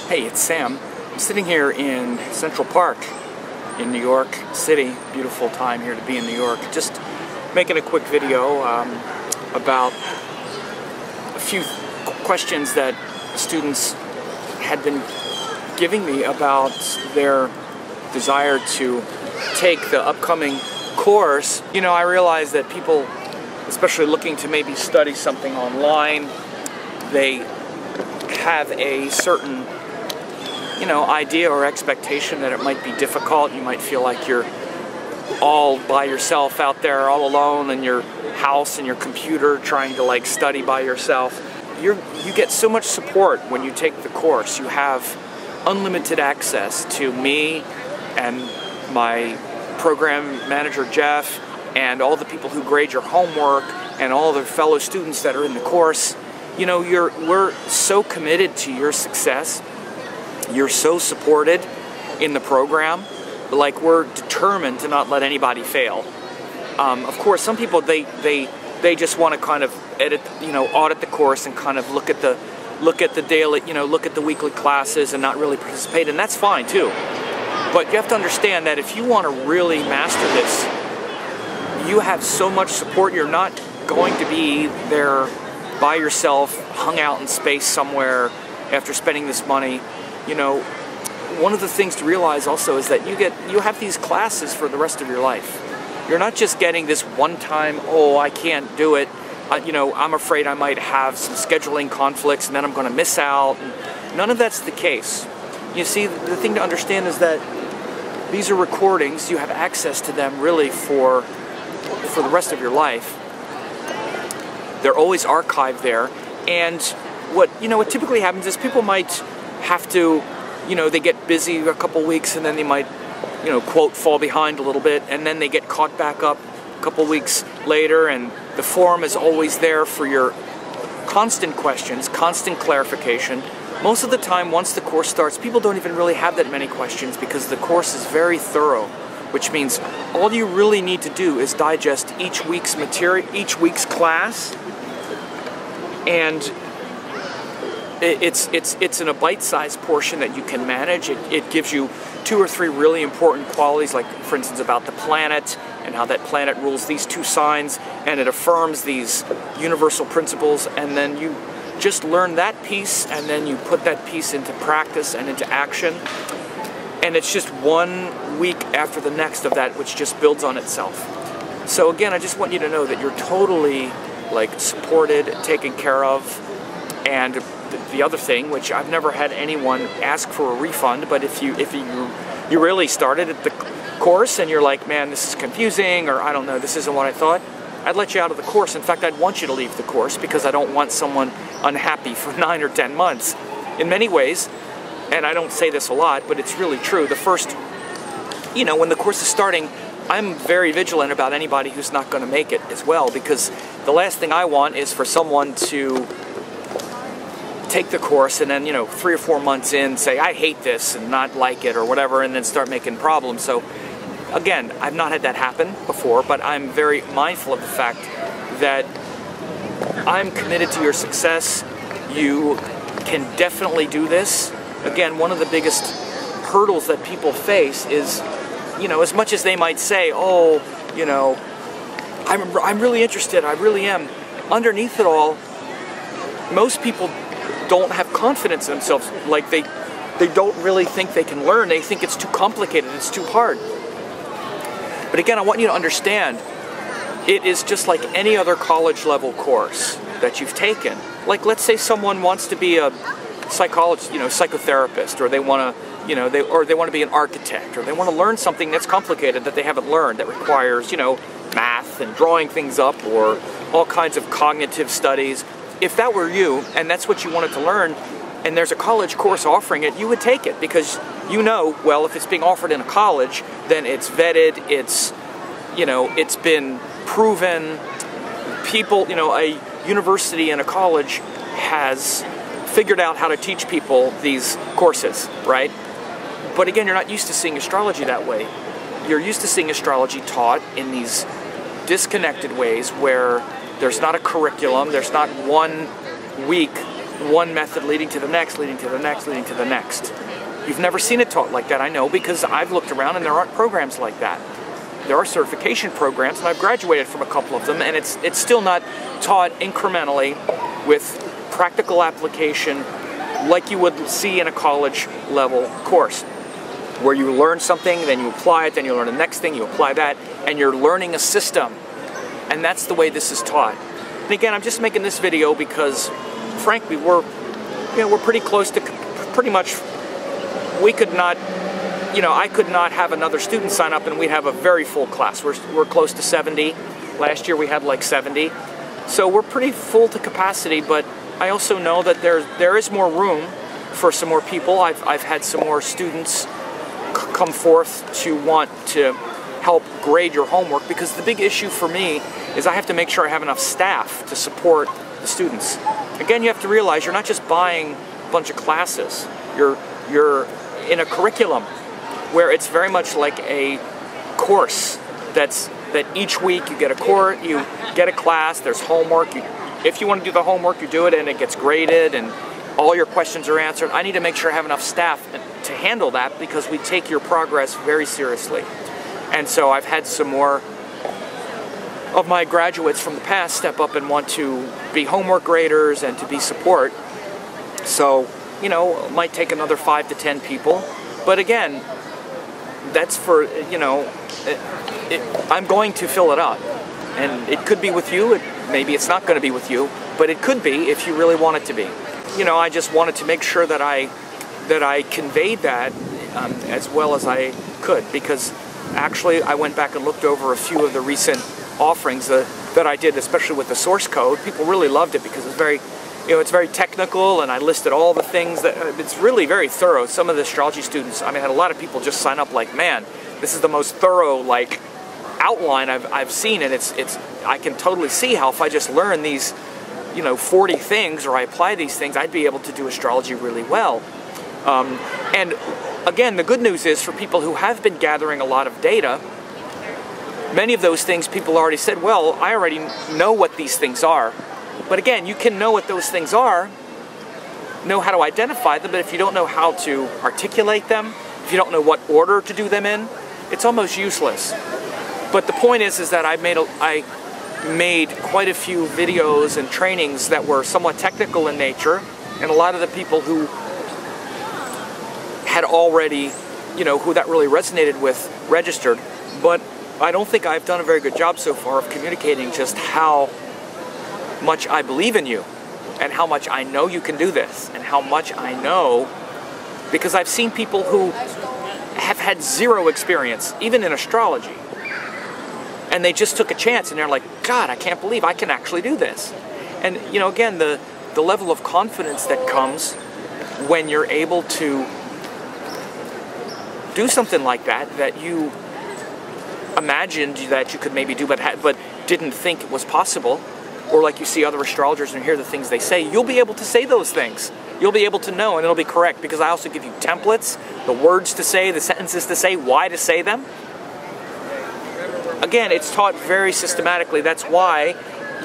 Hey, it's Sam. I'm sitting here in Central Park in New York City. Beautiful time here to be in New York. Just making a quick video about a few questions that students had been giving me about their desire to take the upcoming course. You know, I realize that people, especially looking to maybe study something online, they have a certain idea or expectation that it might be difficult. You might feel like you're all by yourself out there, all alone in your house and your computer trying to study by yourself. You get so much support when you take the course. You have unlimited access to me and my program manager Jeff and all the people who grade your homework and all the fellow students that are in the course. You know, we're so committed to your success. You're so supported in the program. We're determined to not let anybody fail. Of course, some people they just want to kind of audit the course and kind of look at the daily, look at the weekly classes and not really participate, and that's fine too. But you have to understand that if you want to really master this, you have so much support. You're not going to be there by yourself, hung out in space somewhere after spending this money. You know, one of the things to realize also is that you have these classes for the rest of your life. You're not just getting this one time, oh, I can't do it. I'm afraid I might have some scheduling conflicts and then I'm going to miss out. None of that's the case. You see, the thing to understand is that these are recordings. You have access to them really for the rest of your life. They're always archived there. And what typically happens is people might have to, they get busy a couple weeks and then they might, quote, fall behind a little bit, and then they get caught back up a couple weeks later, and the forum is always there for your constant questions, constant clarification. Most of the time, once the course starts, people don't even really have that many questions because the course is very thorough, which means all you really need to do is digest each week's material, each week's class, and it's in a bite-sized portion that you can manage. It gives you 2 or 3 really important qualities, like for instance about the planet and how that planet rules these 2 signs, and it affirms these universal principles, and then you just learn that piece and then you put that piece into practice and into action, and it's just one week after the next of that which just builds on itself. So again, I just want you to know that you're totally supported, taken care of. And the other thing, which I've never had anyone ask for a refund, but if you really started at the course and you're like, man, this is confusing, or I don't know, this isn't what I thought, I'd let you out of the course. In fact, I'd want you to leave the course because I don't want someone unhappy for 9 or 10 months. In many ways, and I don't say this a lot, but it's really true, the first, when the course is starting, I'm very vigilant about anybody who's not going to make it as well, because the last thing I want is for someone to take the course and then 3 or 4 months in say I hate this and not like it or whatever, and then start making problems. So again, I've not had that happen before, but I'm very mindful of the fact that I'm committed to your success. You can definitely do this. Again, one of the biggest hurdles that people face is, as much as they might say, oh, I'm really interested, I really am, underneath it all, most people don't have confidence in themselves. They don't really think they can learn. They think it's too complicated, it's too hard. But again, I want you to understand, it is just like any other college level course that you've taken. Let's say someone wants to be a psychologist, psychotherapist, or they want to, they want to be an architect, or they want to learn something that's complicated that they haven't learned, that requires, math and drawing things up, or all kinds of cognitive studies. If that were you, and that's what you wanted to learn, and there's a college course offering it, you would take it because well, if it's being offered in a college, then it's vetted, it's been proven. People, a university and a college has figured out how to teach people these courses, right? But again, you're not used to seeing astrology that way. You're used to seeing astrology taught in these disconnected ways where there's not a curriculum, there's not one week one method leading to the next, leading to the next, leading to the next. You've never seen it taught like that, I know, because I've looked around and there aren't programs like that. There are certification programs, and I've graduated from a couple of them, and it's still not taught incrementally with practical application like you would see in a college level course, where you learn something, then you apply it, then you learn the next thing, you apply that, and you're learning a system. And that's the way this is taught. And again, I'm just making this video because, frankly, we're pretty close to pretty much, we could not, I could not have another student sign up and we'd have a very full class. We're close to 70. Last year we had like 70. So we're pretty full to capacity, but I also know that there is more room for some more people. I've had some more students come forth to want to help grade your homework, because the big issue for me is I have to make sure I have enough staff to support the students. Again, you have to realize you're not just buying a bunch of classes. You're in a curriculum where it's very much like a course that each week you get a course, you get a class, there's homework. If you want to do the homework, you do it and it gets graded and all your questions are answered. I need to make sure I have enough staff to handle that, because we take your progress very seriously. And so I've had some more of my graduates from the past step up and want to be homework graders and to be support. So, it might take another 5 to 10 people. But again, that's for, I'm going to fill it up. And it could be with you, maybe it's not going to be with you, but it could be if you really want it to be. I just wanted to make sure that I conveyed that as well as I could, because actually I went back and looked over a few of the recent offerings that I did, especially with the source code. People really loved it because it's very, it's very technical, and I listed all the things that, it's really very thorough. Some of the astrology students, I had a lot of people just sign up like, man, this is the most thorough, outline I've seen, and I can totally see how if I just learn these, 40 things, or I apply these things, I'd be able to do astrology really well. And again, the good news is for people who have been gathering a lot of data, many of those things people already said, well, I already know what these things are. But again, you can know what those things are, know how to identify them, but if you don't know how to articulate them, if you don't know what order to do them in, it's almost useless. But the point is that I made quite a few videos and trainings that were somewhat technical in nature, and a lot of the people who had already, who that really resonated with, registered. But I don't think I've done a very good job so far of communicating just how much I believe in you, and how much I know you can do this, and how much I know, because I've seen people who have had zero experience, even in astrology, and they just took a chance, and they're like, God, I can't believe I can actually do this. And, again, the level of confidence that comes when you're able to do something like that you imagined that you could maybe do, but didn't think it was possible, or like you see other astrologers and hear the things they say, you'll be able to say those things. You'll be able to know, and it'll be correct, because I also give you templates, the words to say, the sentences to say, why to say them. Again, it's taught very systematically. That's why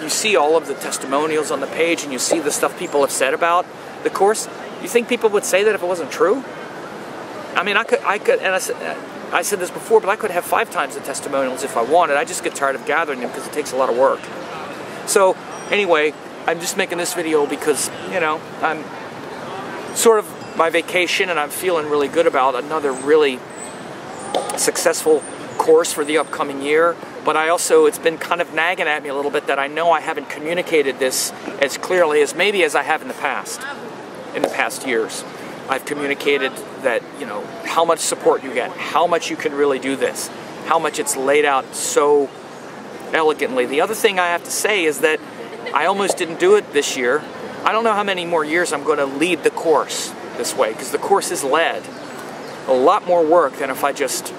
you see all of the testimonials on the page, and you see the stuff people have said about the course. You think people would say that if it wasn't true? I could, and I said this before, but I could have 5 times the testimonials if I wanted. I just get tired of gathering them because it takes a lot of work. So, anyway, I'm just making this video because, I'm sort of my vacation, and I'm feeling really good about another really successful course for the upcoming year. But it's been kind of nagging at me a little bit that I know I haven't communicated this as clearly as maybe as I have in the past years. I've communicated that, how much support you get, how much you can really do this, how much it's laid out so elegantly. The other thing I have to say is that I almost didn't do it this year. I don't know how many more years I'm going to lead the course this way, because the course is led. A lot more work than if I just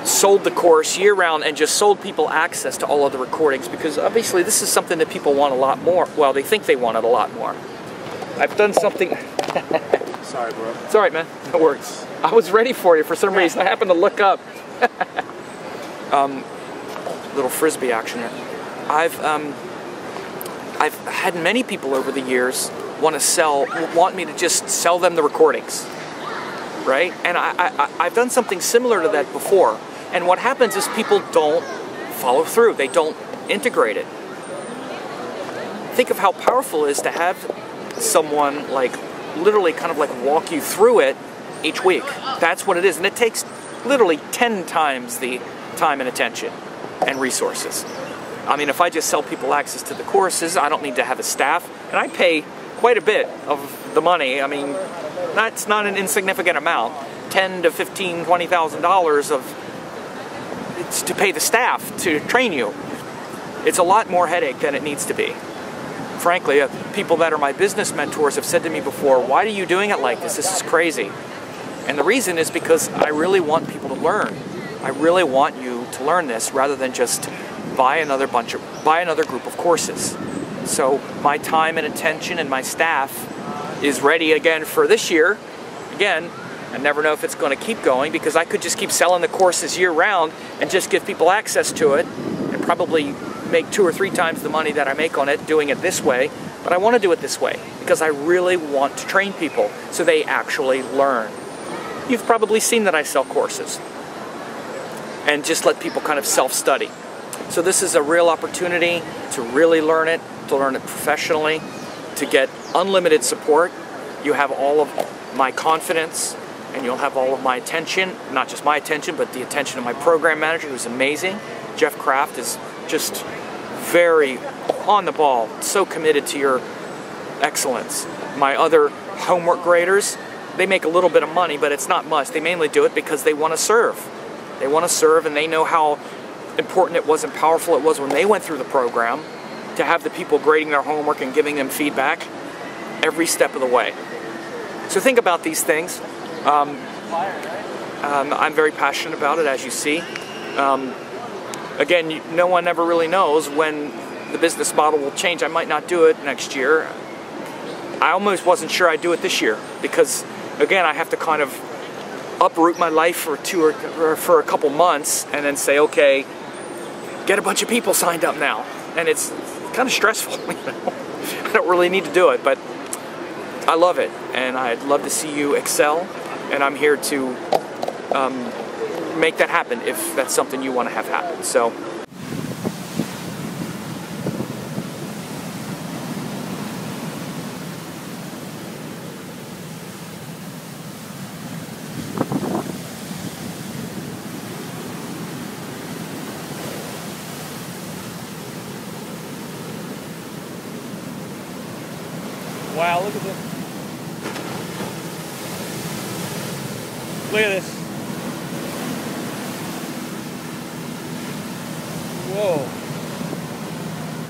sold the course year-round and just sold people access to all of the recordings, because obviously this is something that people want a lot more. Well, they think they want it a lot more. I've done something... Sorry, bro. It's all right, man. No worries. I was ready for you for some reason. I happened to look up. Little frisbee action there. I've had many people over the years want me to just sell them the recordings, right? And I've done something similar to that before. And what happens is people don't follow through. They don't integrate it. Think of how powerful it is to have someone like literally kind of like walk you through it each week. That's what it is. And it takes literally 10 times the time and attention and resources. I mean, if I just sell people access to the courses, I don't need to have a staff. And I pay quite a bit of the money. I mean, that's not an insignificant amount. $10,000 to $15,000, $20,000 of it's to pay the staff to train you. It's a lot more headache than it needs to be. Frankly, people that are my business mentors have said to me before, why are you doing it like this? This is crazy. And the reason is because I really want people to learn. I really want you to learn this rather than just buy another group of courses. So my time and attention and my staff is ready again for this year. Again, I never know if it's going to keep going because I could just keep selling the courses year round and just give people access to it and probably make 2 or 3 times the money that I make on it doing it this way. But I want to do it this way because I really want to train people so they actually learn. You've probably seen that I sell courses and just let people kind of self-study. So this is a real opportunity to really learn it, to learn it professionally, to get unlimited support. You have all of my confidence and you'll have all of my attention, not just my attention, but the attention of my program manager, who's amazing. Jeff Kraft is just very on the ball, so committed to your excellence. My other homework graders, they make a little bit of money, but it's not much. They mainly do it because they want to serve. They want to serve and they know how important it was and powerful it was when they went through the program to have the people grading their homework and giving them feedback every step of the way. So think about these things. I'm very passionate about it, as you see. Again, no one ever really knows when the business model will change. I might not do it next year. I almost wasn't sure I'd do it this year because, again, I have to kind of uproot my life for for a couple months and then say, okay, get a bunch of people signed up now. And it's kind of stressful. I don't really need to do it, but I love it. And I'd love to see you excel. And I'm here to make that happen if that's something you want to have happen. So. Wow, look at this. Look at this. Whoa.